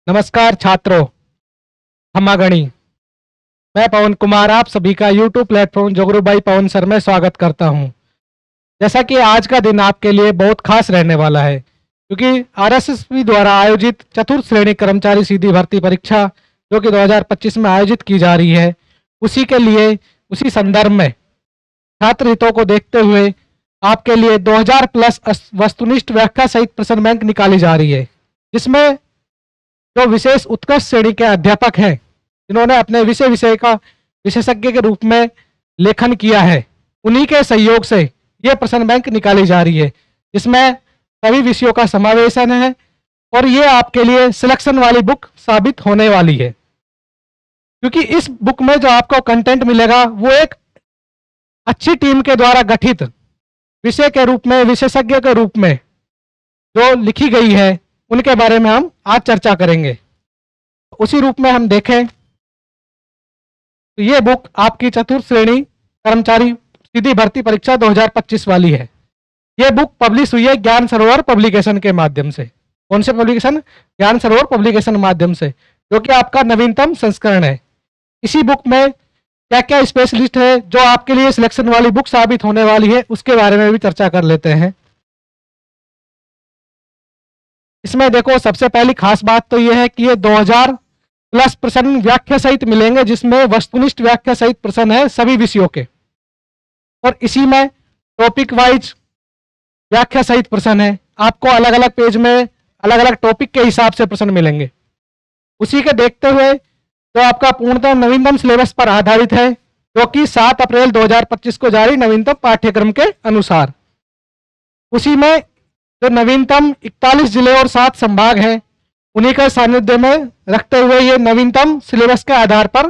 नमस्कार छात्रों, खमागणी। मैं पवन कुमार आप सभी का YouTube प्लेटफॉर्म जोगरूबाई पवन सर में स्वागत करता हूं। जैसा कि आज का दिन आपके लिए बहुत खास रहने वाला है, क्योंकि RSSB द्वारा आयोजित चतुर्थ श्रेणी कर्मचारी सीधी भर्ती परीक्षा जो कि 2025 में आयोजित की जा रही है, उसी के लिए उसी संदर्भ में छात्र हितों को देखते हुए आपके लिए 2000 प्लस वस्तुनिष्ठ व्याख्या सहित प्रश्न बैंक निकाली जा रही है, जिसमें जो विशेष उत्कृष्ट श्रेणी के अध्यापक हैं जिन्होंने अपने विषय का विशेषज्ञ के रूप में लेखन किया है, उन्हीं के सहयोग से ये प्रश्न बैंक निकाली जा रही है, जिसमें सभी विषयों का समावेशन है और ये आपके लिए सिलेक्शन वाली बुक साबित होने वाली है। क्योंकि इस बुक में जो आपको कंटेंट मिलेगा वो एक अच्छी टीम के द्वारा गठित विषय के रूप में, विशेषज्ञ के रूप में जो लिखी गई है, उनके बारे में हम आज चर्चा करेंगे। उसी रूप में हम देखें तो ये बुक आपकी चतुर्थ श्रेणी कर्मचारी सीधी भर्ती परीक्षा 2025 वाली है। ये बुक पब्लिश हुई है ज्ञान सरोवर पब्लिकेशन के माध्यम से। कौन से पब्लिकेशन? ज्ञान सरोवर पब्लिकेशन माध्यम से, जो कि आपका नवीनतम संस्करण है। इसी बुक में क्या क्या स्पेशलिस्ट है जो आपके लिए सिलेक्शन वाली बुक साबित होने वाली है, उसके बारे में भी चर्चा कर लेते हैं। इसमें देखो, सबसे पहली खास बात तो यह है कि ये 2000 प्लस प्रश्न व्याख्या सहित मिलेंगे, जिसमें वस्तुनिष्ठ व्याख्या सहित प्रश्न है सभी विषयों के, और इसी में टॉपिक वाइज व्याख्या सहित प्रश्न है। आपको अलग अलग पेज में अलग अलग टॉपिक के हिसाब से प्रश्न मिलेंगे। उसी के देखते हुए जो आपका पूर्णतः नवीनतम सिलेबस पर आधारित है, जो कि 7 अप्रैल 2025 को जारी नवीनतम पाठ्यक्रम के अनुसार। उसी में जो नवीनतम 41 जिले और 7 संभाग हैं, उन्हीं का सानिध्य में रखते हुए ये नवीनतम सिलेबस के आधार पर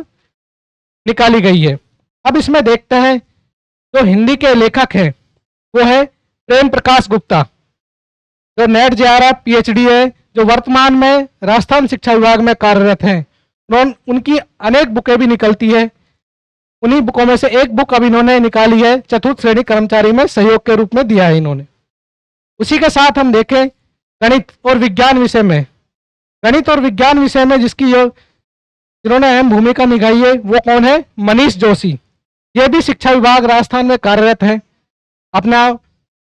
निकाली गई है। अब इसमें देखते हैं जो हिंदी के लेखक हैं वो है प्रेम प्रकाश गुप्ता, जो नेट JRF PhD है, जो वर्तमान में राजस्थान शिक्षा विभाग में कार्यरत हैं। उनकी अनेक बुकें भी निकलती है। उन्हीं बुकों में से एक बुक अब इन्होंने निकाली है, चतुर्थ श्रेणी कर्मचारी में सहयोग के रूप में दिया है इन्होंने। उसी के साथ हम देखें गणित और विज्ञान विषय में, गणित और विज्ञान विषय में जिन्होंने अहम भूमिका निभाई है वो कौन है? मनीष जोशी। ये भी शिक्षा विभाग राजस्थान में कार्यरत है, अपना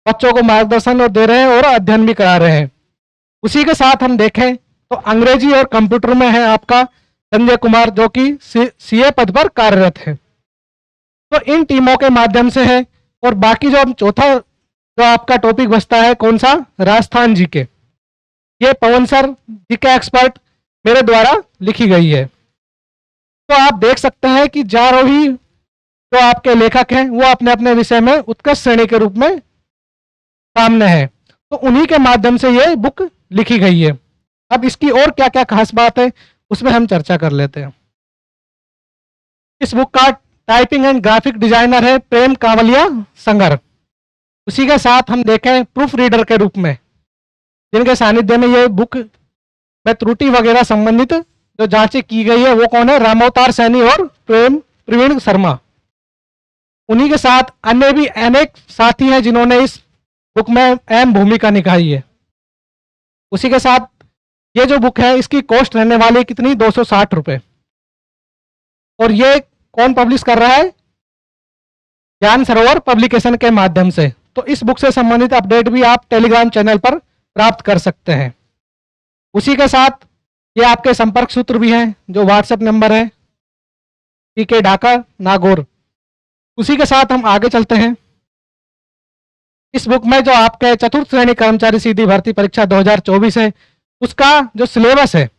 बच्चों को मार्गदर्शन और दे रहे हैं और अध्ययन भी करा रहे हैं। उसी के साथ हम देखें तो अंग्रेजी और कंप्यूटर में है आपका संजय कुमार, जो कि CA पद पर कार्यरत है। तो इन टीमों के माध्यम से है। और बाकी जो चौथा जो आपका टॉपिक बचता है, कौन सा? राजस्थान जीके। ये पवन सर जीके एक्सपर्ट मेरे द्वारा लिखी गई है। तो आप देख सकते हैं कि चारों ही जो आपके लेखक हैं वो अपने अपने विषय में उत्कृष्ट श्रेणी के रूप में सामने है, तो उन्हीं के माध्यम से ये बुक लिखी गई है। अब इसकी और क्या क्या खास बात है उसमें हम चर्चा कर लेते हैं। इस बुक का टाइपिंग एंड ग्राफिक डिजाइनर है प्रेम कांवलिया संगर। उसी के साथ हम देखें प्रूफ रीडर के रूप में, जिनके सानिध्य में ये बुक में त्रुटि वगैरह संबंधित जो जांचें की गई है वो कौन है? रामोवतार सैनी और प्रवीण शर्मा। उन्हीं के साथ अन्य भी अनेक साथी हैं जिन्होंने इस बुक में अहम भूमिका निभाई है। उसी के साथ ये जो बुक है इसकी कॉस्ट रहने वाली कितनी? 260 रुपये। और ये कौन पब्लिश कर रहा है? ज्ञान सरोवर पब्लिकेशन के माध्यम से। तो इस बुक से संबंधित अपडेट भी आप टेलीग्राम चैनल पर प्राप्त कर सकते हैं। उसी के साथ ये आपके संपर्क सूत्र भी हैं, जो व्हाट्सएप नंबर है PK ढाका नागौर। उसी के साथ हम आगे चलते हैं। इस बुक में जो आपके चतुर्थ श्रेणी कर्मचारी सीधी भर्ती परीक्षा 2024 है, उसका जो सिलेबस है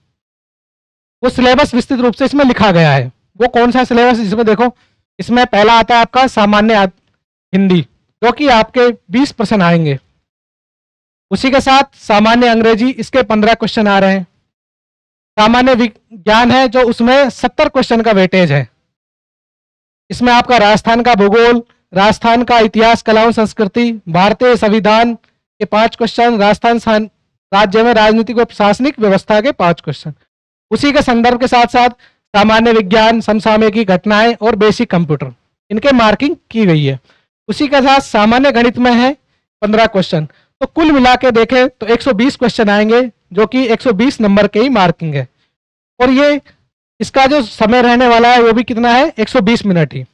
वो सिलेबस विस्तृत रूप से इसमें लिखा गया है। वो कौन सा सिलेबस? इसमें देखो, इसमें पहला आता है आपका सामान्य हिंदी, जो कि आपके 20 प्रश्न आएंगे। उसी के साथ सामान्य अंग्रेजी, इसके 15 क्वेश्चन आ रहे हैं। सामान्य विज्ञान है जो उसमें 70 क्वेश्चन का वेटेज है। इसमें आपका राजस्थान का भूगोल, राजस्थान का इतिहास, कला और संस्कृति, भारतीय संविधान के 5 क्वेश्चन, राजस्थान राज्य में राजनीतिक और प्रशासनिक व्यवस्था के 5 क्वेश्चन। उसी के संदर्भ के साथ साथ सामान्य विज्ञान, समसामयिक घटनाएं और बेसिक कंप्यूटर, इनके मार्किंग की गई है। उसी के साथ सामान्य गणित में है 15 क्वेश्चन। तो कुल मिला के देखें तो 120 क्वेश्चन आएंगे, जो कि 120 नंबर के ही मार्किंग है। और ये इसका जो समय रहने वाला है वो भी कितना है, 120 मिनट ही।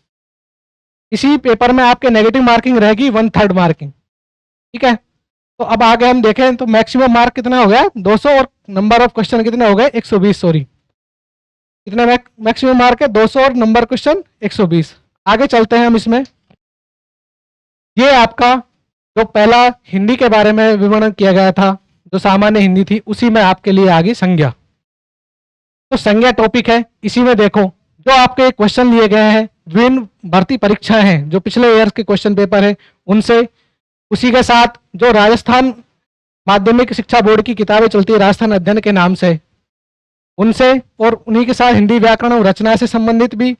इसी पेपर में आपके नेगेटिव मार्किंग रहेगी 1/3 मार्किंग, ठीक है। तो अब आगे हम देखें तो मैक्सिमम मार्क कितना हो गया, 200, और नंबर ऑफ क्वेश्चन कितने हो गए, 120, सॉरी कितने मैक्सिमम मार्क है, 200, और नंबर क्वेश्चन 120। आगे चलते हैं हम इसमें। ये आपका जो पहला हिंदी के बारे में विवरण किया गया था, जो सामान्य हिंदी थी, उसी में आपके लिए आगे संज्ञा। तो संज्ञा टॉपिक है, इसी में देखो जो आपके क्वेश्चन लिए गए हैं, विभिन्न भर्ती परीक्षा हैं जो पिछले ईयर के क्वेश्चन पेपर है उनसे, उसी के साथ जो राजस्थान माध्यमिक शिक्षा बोर्ड की किताबें चलती है राजस्थान अध्ययन के नाम से, उनसे, और उन्हीं के साथ हिंदी व्याकरण और रचना से संबंधित भी।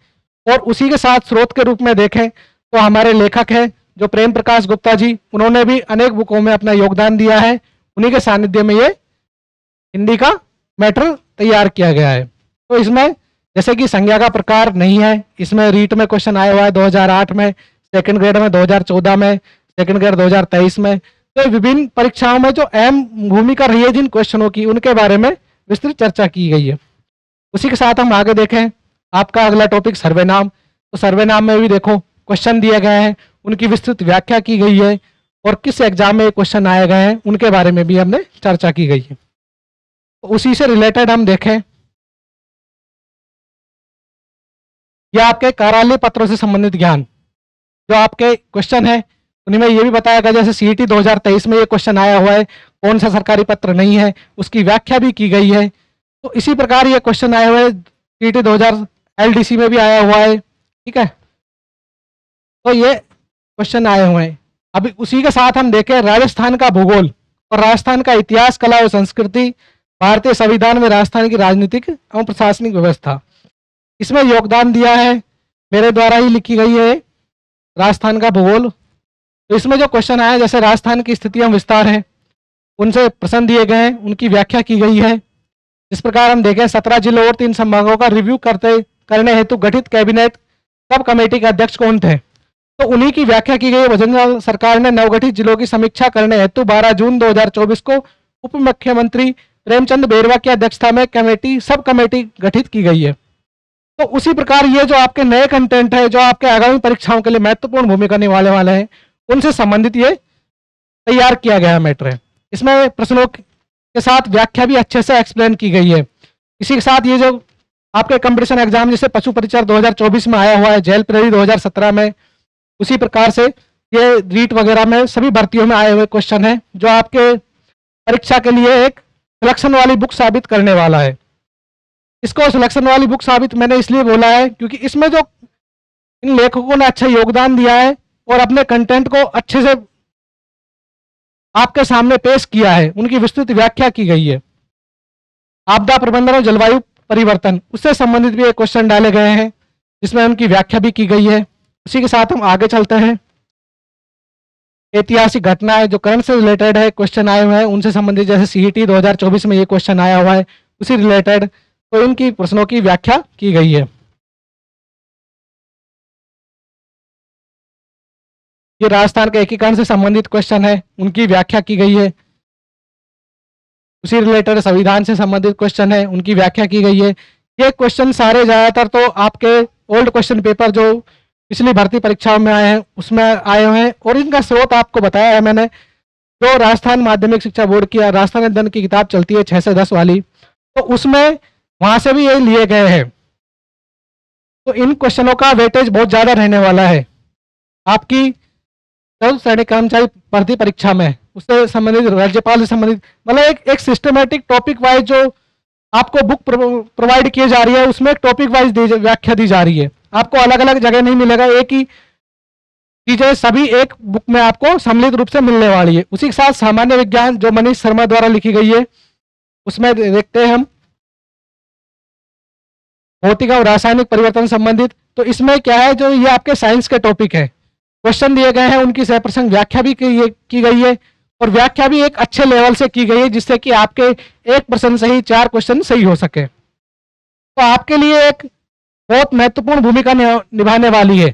और उसी के साथ स्रोत के रूप में देखें तो हमारे लेखक हैं जो प्रेम प्रकाश गुप्ता जी, उन्होंने भी अनेक बुकों में अपना योगदान दिया है, उन्हीं के सानिध्य में ये हिंदी का मैटर तैयार किया गया है। तो इसमें जैसे कि संज्ञा का प्रकार नहीं है, इसमें रीट में क्वेश्चन आया हुआ है 2008 में, सेकंड ग्रेड में 2014 में, सेकंड ग्रेड 2023 में। तो विभिन्न परीक्षाओं में जो अहम भूमिका रही है जिन क्वेश्चनों की, उनके बारे में विस्तृत चर्चा की गई है। उसी के साथ हम आगे देखें आपका अगला टॉपिक सर्वेनाम। तो सर्वेनाम में भी देखो क्वेश्चन दिए गए हैं, उनकी विस्तृत व्याख्या की गई है, और किस एग्जाम में क्वेश्चन आए गए हैं उनके बारे में भी हमने चर्चा की गई है। तो उसी से रिलेटेड हम देखें, यह आपके कार्यालय पत्रों से संबंधित ज्ञान जो आपके क्वेश्चन है, उन्हीं में ये भी बताया गया, जैसे सीईटी 2023 में ये क्वेश्चन आया हुआ है, कौन सा सरकारी पत्र नहीं है, उसकी व्याख्या भी की गई है। तो इसी प्रकार ये क्वेश्चन आए हुए सीईटी 2000 एलडीसी में भी आया हुआ है, ठीक है। तो ये क्वेश्चन आए हुए हैं। अभी उसी के साथ हम देखें राजस्थान का भूगोल और राजस्थान का इतिहास, कला और संस्कृति, भारतीय संविधान में राजस्थान की राजनीतिक एवं प्रशासनिक व्यवस्था। इसमें योगदान दिया है, मेरे द्वारा ही लिखी गई है राजस्थान का भूगोल। तो इसमें जो क्वेश्चन आया, जैसे राजस्थान की स्थिति एवं विस्तार है, उनसे प्रश्न दिए गए हैं, उनकी व्याख्या की गई है। इस प्रकार हम देखें 17 जिलों और 3 संभागों का रिव्यू करने हेतु गठित कैबिनेट सब कमेटी के अध्यक्ष कौन थे, तो उन्हीं की व्याख्या की गई है। भुजबल सरकार ने नवगठित जिलों की समीक्षा करने हेतु 12 जून 2024 को उप मुख्यमंत्री प्रेमचंद बेरवा की अध्यक्षता में सब कमेटी गठित की गई है। तो उसी प्रकार ये जो आपके नए कंटेंट है, जो आपके आगामी परीक्षाओं के लिए महत्वपूर्ण भूमिका निभाने वाले हैं, उनसे संबंधित ये तैयार किया गया मैटर है। इसमें प्रश्नों के साथ व्याख्या भी अच्छे से एक्सप्लेन की गई है। इसी के साथ ये जो आपके कंपटीशन एग्जाम जैसे पशु परिचर 2024 में आया हुआ है, जेल प्रेरी 2017 में, उसी प्रकार से ये रीट वगैरह में सभी भर्तियों में आए हुए क्वेश्चन है, जो आपके परीक्षा के लिए एक सिलेक्शन वाली बुक साबित करने वाला है। इसको सिलेक्शन वाली बुक साबित मैंने इसलिए बोला है क्योंकि इसमें जो इन लेखकों ने अच्छा योगदान दिया है और अपने कंटेंट को अच्छे से आपके सामने पेश किया है, उनकी विस्तृत व्याख्या की गई है। आपदा प्रबंधन और जलवायु परिवर्तन, उससे संबंधित भी एक क्वेश्चन डाले गए हैं, जिसमें उनकी व्याख्या भी की गई है। उसी के साथ हम आगे चलते हैं। ऐतिहासिक घटनाएं जो करंट से रिलेटेड है क्वेश्चन आए हुए हैं, उनसे संबंधित, जैसे सीईटी 2024 में ये क्वेश्चन आया हुआ है, उसी रिलेटेड, तो इनकी प्रश्नों की व्याख्या की गई है। ये राजस्थान के एकीकरण से संबंधित क्वेश्चन है, उनकी व्याख्या की गई है। उसी रिलेटेड संविधान से संबंधित क्वेश्चन है, उनकी व्याख्या की गई है। ये क्वेश्चन सारे ज्यादातर तो आपके ओल्ड क्वेश्चन पेपर जो पिछली भर्ती परीक्षाओं में आए हैं उसमें आए हुए हैं, और इनका स्रोत आपको बताया है मैंने। जो राजस्थान माध्यमिक शिक्षा बोर्ड की राजस्थान अध्ययन की किताब चलती है 6 से 10 वाली, तो उसमें वहां से भी ये लिए गए हैं। तो इन क्वेश्चनों का वेटेज बहुत ज्यादा रहने वाला है आपकी सैनिक कर्मचारी भर्ती परीक्षा में, उससे संबंधित, राज्यपाल से संबंधित, मतलब एक सिस्टमेटिक टॉपिक वाइज जो आपको बुक प्रोवाइड की जा रही है, उसमें एक टॉपिक वाइज व्याख्या दी जा रही है। आपको अलग अलग जगह नहीं मिलेगा, एक ही चीजें सभी एक बुक में आपको सम्मिलित रूप से मिलने वाली है। उसी के साथ सामान्य विज्ञान जो मनीष शर्मा द्वारा लिखी गई है, उसमें देखते हैं हम भौतिक और रासायनिक परिवर्तन संबंधित। तो इसमें क्या है, जो ये आपके साइंस के टॉपिक है, क्वेश्चन दिए गए हैं, उनकी सप्रसंग व्याख्या भी की गई है, और व्याख्या भी एक अच्छे लेवल से की गई है, जिससे कि आपके एक प्रश्न से ही 4 क्वेश्चन सही हो सके। तो आपके लिए एक बहुत महत्वपूर्ण भूमिका निभाने वाली है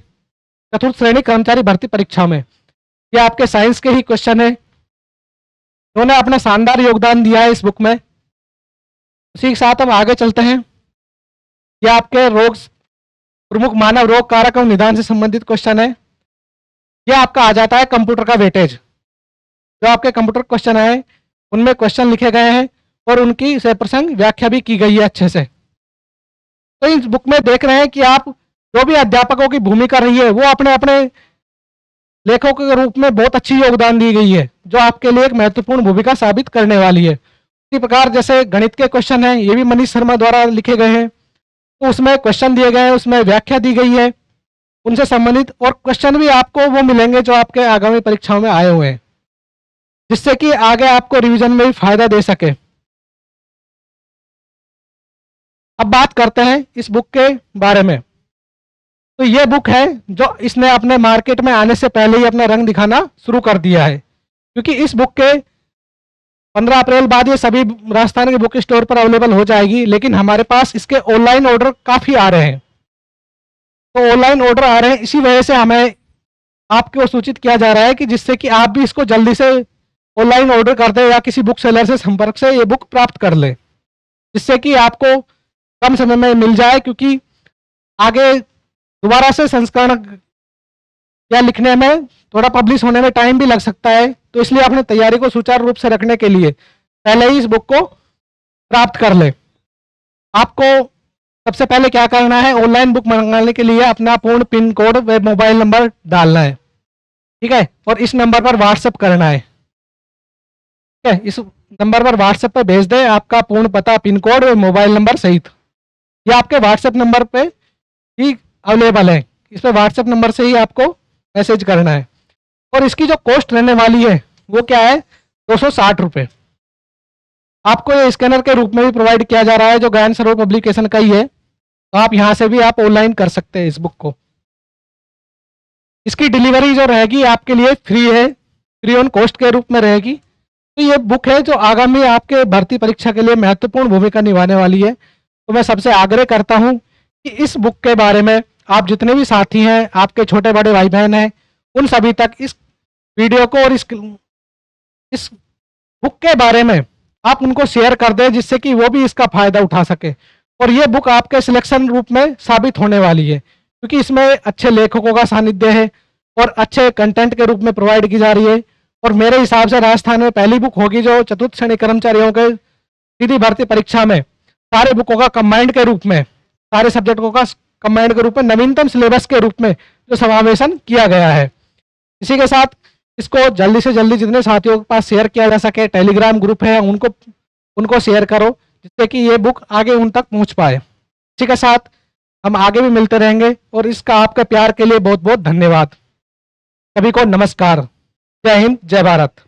चतुर्थ श्रेणी कर्मचारी भर्ती परीक्षा में। ये आपके साइंस के ही क्वेश्चन है, उन्होंने अपना शानदार योगदान दिया है इस बुक में। उसी के साथ हम आगे चलते हैं। ये आपके रोग प्रमुख मानव रोग कारक और निदान से संबंधित क्वेश्चन है। ये आपका आ जाता है कंप्यूटर का वेटेज। जो आपके कंप्यूटर क्वेश्चन आए उनमें क्वेश्चन लिखे गए हैं और उनकी सप्रसंग व्याख्या भी की गई है अच्छे से। तो इस बुक में देख रहे हैं कि आप जो भी अध्यापकों की भूमिका रही है वो अपने अपने लेखकों के रूप में बहुत अच्छी योगदान दी गई है, जो आपके लिए एक महत्वपूर्ण भूमिका साबित करने वाली है। इसी प्रकार जैसे गणित के क्वेश्चन हैं, ये भी मनीष शर्मा द्वारा लिखे गए हैं, तो उसमें क्वेश्चन दिए गए हैं, उसमें व्याख्या दी गई है उनसे संबंधित, और क्वेश्चन भी आपको वो मिलेंगे जो आपके आगामी परीक्षाओं में आए हुए हैं, जिससे कि आगे आपको रिवीजन में भी फायदा दे सके। अब बात करते हैं इस बुक के बारे में। तो ये बुक है जो इसने अपने मार्केट में आने से पहले ही अपना रंग दिखाना शुरू कर दिया है, क्योंकि इस बुक के 15 अप्रैल बाद ये सभी राजस्थान के बुक स्टोर पर अवेलेबल हो जाएगी, लेकिन हमारे पास इसके ऑनलाइन ऑर्डर काफ़ी आ रहे हैं। तो ऑनलाइन ऑर्डर आ रहे हैं, इसी वजह से हमें आपको सूचित किया जा रहा है कि जिससे कि आप भी इसको जल्दी से ऑनलाइन ऑर्डर कर दें या किसी बुक सेलर से संपर्क से ये बुक प्राप्त कर लें, जिससे कि आपको कम समय में मिल जाए, क्योंकि आगे दोबारा से संस्करण या लिखने में थोड़ा पब्लिश होने में टाइम भी लग सकता है। तो इसलिए अपने तैयारी को सुचारू रूप से रखने के लिए पहले ही इस बुक को प्राप्त कर ले। आपको सबसे पहले क्या करना है, ऑनलाइन बुक मंगाने के लिए अपना पूर्ण पिन कोड व मोबाइल नंबर डालना है, ठीक है, और इस नंबर पर व्हाट्सएप करना है, ठीक है। इस नंबर पर व्हाट्सएप पर भेज दें आपका पूर्ण पता, पिन कोड और मोबाइल नंबर सहित। ये आपके व्हाट्सएप नंबर पे ही अवेलेबल है, इस पर व्हाट्सएप नंबर से ही आपको मैसेज करना है। और इसकी जो कॉस्ट रहने वाली है वो क्या है, 260 रुपये। आपको ये स्कैनर के रूप में भी प्रोवाइड किया जा रहा है, जो ज्ञान सरोवर पब्लिकेशन का ही है, तो आप यहाँ से भी आप ऑनलाइन कर सकते हैं इस बुक को। इसकी डिलीवरी जो रहेगी आपके लिए फ्री है, फ्री ऑन कॉस्ट के रूप में रहेगी। तो ये बुक है जो आगामी आपके भर्ती परीक्षा के लिए महत्वपूर्ण भूमिका निभाने वाली है। तो मैं सबसे आग्रह करता हूँ कि इस बुक के बारे में आप जितने भी साथी हैं, आपके छोटे बड़े भाई बहन हैं, उन सभी तक इस वीडियो को और इस बुक के बारे में आप उनको शेयर कर दें, जिससे कि वो भी इसका फायदा उठा सके। और ये बुक आपके सिलेक्शन रूप में साबित होने वाली है, क्योंकि इसमें अच्छे लेखकों का सानिध्य है और अच्छे कंटेंट के रूप में प्रोवाइड की जा रही है। और मेरे हिसाब से राजस्थान में पहली बुक होगी जो चतुर्थ श्रेणी कर्मचारियों के सीधी भर्ती परीक्षा में सारे बुकों का कंबाइंड के रूप में, सारे सब्जेक्टों का कंबाइंड के रूप में, नवीनतम सिलेबस के रूप में जो समावेशन किया गया है। इसी के साथ इसको जल्दी से जल्दी जितने साथियों के पास शेयर किया जा सके, टेलीग्राम ग्रुप है उनको शेयर करो, जिससे कि ये बुक आगे उन तक पहुंच पाए। इसी के साथ हम आगे भी मिलते रहेंगे और इसका आपके प्यार के लिए बहुत बहुत धन्यवाद। सभी को नमस्कार। जय हिंद, जय भारत।